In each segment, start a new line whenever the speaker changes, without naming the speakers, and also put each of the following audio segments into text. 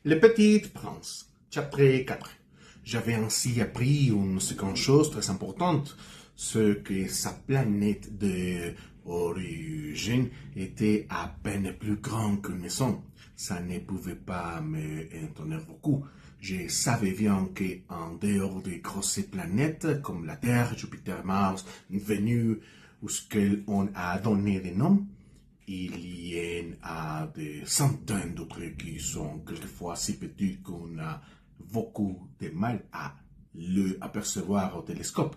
Le Petit Prince, chapitre 4. J'avais ainsi appris une seconde chose très importante, ce que sa planète d'origine était à peine plus grande qu'une maison. Ça ne pouvait pas m'étonner beaucoup. Je savais bien qu'en dehors des grosses planètes comme la Terre, Jupiter, Mars, Vénus, ou ce qu'on a donné des noms, il y en a des centaines d'autres qui sont quelquefois si petits qu'on a beaucoup de mal à le apercevoir au télescope.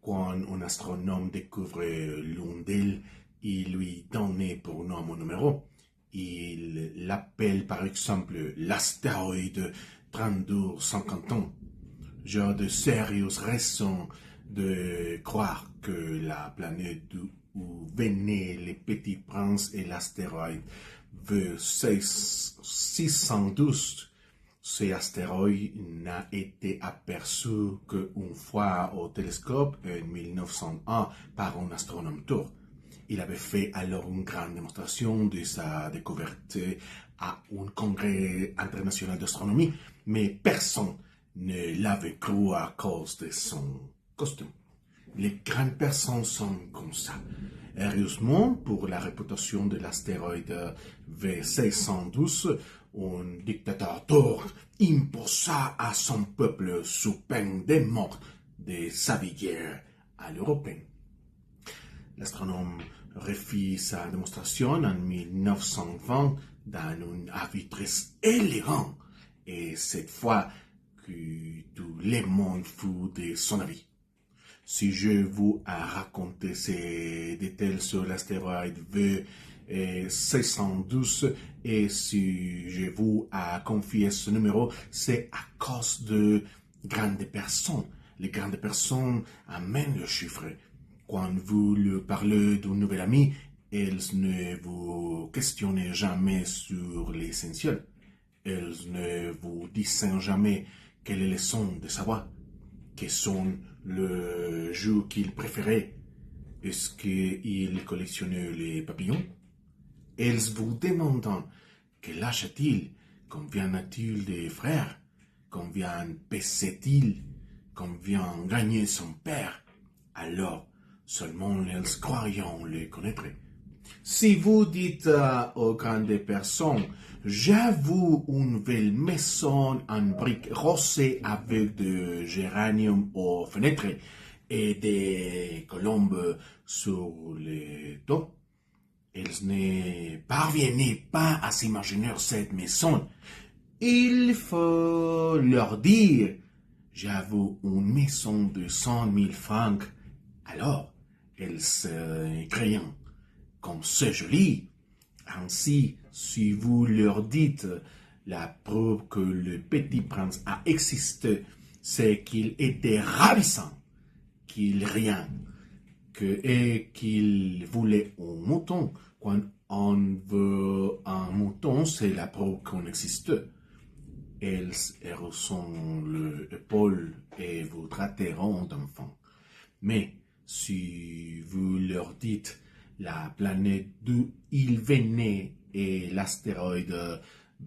Quand un astronome découvre l'une d'elles, il lui donne pour nom un numéro. Il l'appelle par exemple l'astéroïde 3251. J'ai de sérieuses raisons de croire que la planète où venaient les petits princes et l'astéroïde V612. Cet astéroïde n'a été aperçu qu'une fois au télescope en 1901 par un astronome turc. Il avait fait alors une grande démonstration de sa découverte à un congrès international d'astronomie, mais personne ne l'avait cru à cause de son costume. Les grandes personnes sont comme ça. Heureusement, pour la réputation de l'astéroïde V612, un dictateur turc imposa à son peuple sous peine de mort de s'habiller à l'européen. L'astronome refit sa démonstration en 1920 dans un habit très élégant, et cette fois que tout le monde fut de son avis. Si je vous raconte ces détails sur l'astéroïde V612 et si je vous confié ce numéro, c'est à cause de grandes personnes. Les grandes personnes amènent le chiffre. Quand vous leur parlez d'un nouvel ami, elles ne vous questionnent jamais sur l'essentiel. Elles ne vous disent jamais quelle est le son de sa voix, quels sont le jeu qu'il préférait. Est-ce qu'il collectionnait les papillons? Elles vous demandent quel âge a-t-il, combien a-t-il de frères, combien pèse-t-il, combien gagnait son père. Alors, seulement elles croyant le connaître. Si vous dites aux grandes personnes, j'avoue une belle maison en briques rosées avec de géranium aux fenêtres et des colombes sur les toits, elles ne parviennent pas à s'imaginer cette maison. Il faut leur dire, j'avoue une maison de 100 000 francs. Alors, elles se créent comme c'est joli. Ainsi, si vous leur dites la preuve que le petit prince a existé, c'est qu'il était ravissant, qu'il rien, et qu'il voulait un mouton. Quand on veut un mouton, c'est la preuve qu'on existe. Elles hérissent l'épaule et vous traiteront d'enfant. Mais si vous leur dites la planète d'où il venait et l'astéroïde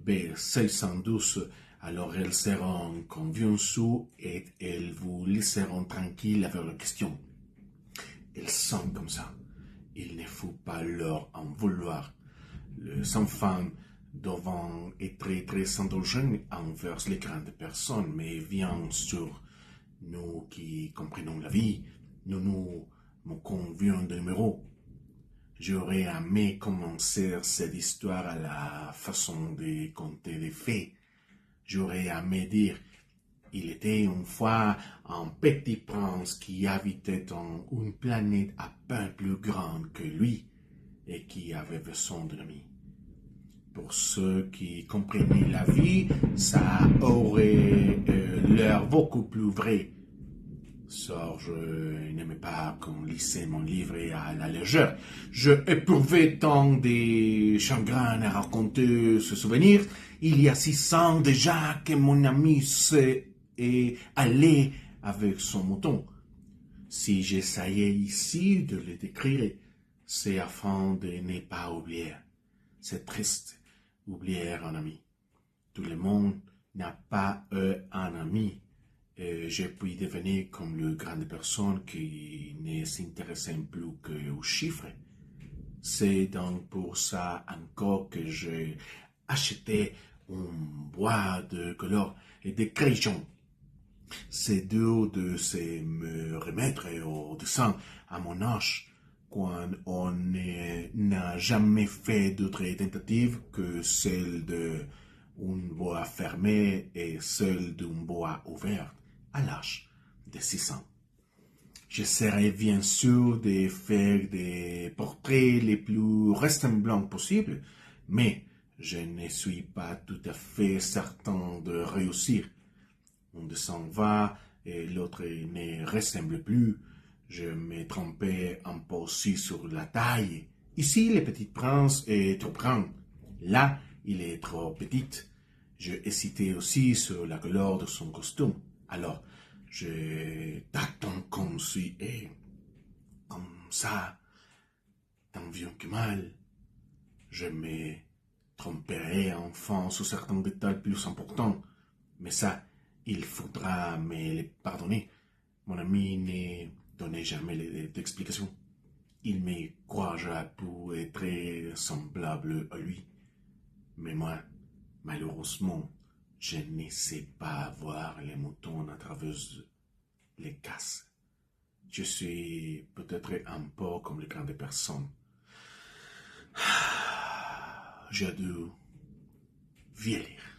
B612, alors elles seront convaincues et elles vous laisseront tranquille avec leurs questions. Elles sont comme ça. Il ne faut pas leur en vouloir. Les enfants doivent être très indulgents envers les grandes personnes, mais bien sûr, nous qui comprenons la vie, nous convions de numéros. J'aurais aimé commencer cette histoire à la façon de conter des faits. J'aurais aimé dire, il était une fois un petit prince qui habitait dans une planète à peine plus grande que lui et qui avait besoin d'un ami. Pour ceux qui comprenaient la vie, ça aurait l'air beaucoup plus vrai. Je n'aimais pas qu'on lisait mon livre à la légère. Je éprouvais tant de chagrin à raconter ce souvenir. Il y a 6 ans déjà que mon ami est allé avec son mouton. Si j'essayais ici de le décrire, c'est afin de ne pas oublier. C'est triste, oublier un ami. Tout le monde n'a pas un ami. Je puis devenir comme le grande personne qui ne s'intéresse plus qu'aux chiffres. C'est donc pour ça encore que j'ai acheté un bois de couleur et de crayons. C'est dur de se me remettre au dessin à mon âge quand on n'a jamais fait d'autres tentatives que celle d'un bois fermé et celle d'un bois ouvert à l'âge de 6 ans. J'essaierai bien sûr de faire des portraits les plus ressemblants possibles, mais je ne suis pas tout à fait certain de réussir. Un dessin va et l'autre ne ressemble plus. Je me trompais un peu aussi sur la taille. Ici, le petit prince est trop grand. Là, il est trop petit. J'ai hésité aussi sur la couleur de son costume. Alors, je t'attends comme si et comme ça, tant bien que mal, je me tromperai enfin sur certains détails plus importants. Mais ça, il faudra me les pardonner. Mon ami ne donnait jamais d'explications. Il me croira pour être semblable à lui. Mais moi, malheureusement, je ne sais pas voir les moutons à travers les casses. Je suis peut-être un peu comme les grandes personnes. J'ai dû vieillir.